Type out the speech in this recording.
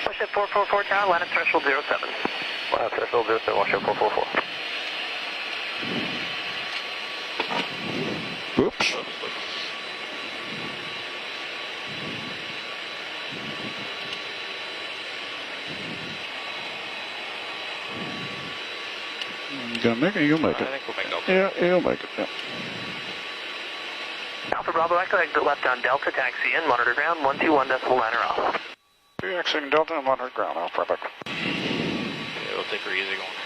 Wash 444 tower, line of threshold 07. Line of threshold 07, wash 444. Oops. You gonna make it? You'll make it. I think we'll make it. Yeah, you'll make it. Yeah. Alpha Bravo Echo, exit left on Delta, taxi in, monitor ground, 121.9 off. Exiting Delta and monitor ground, Alpha Echo. Yeah, we'll take her easy going.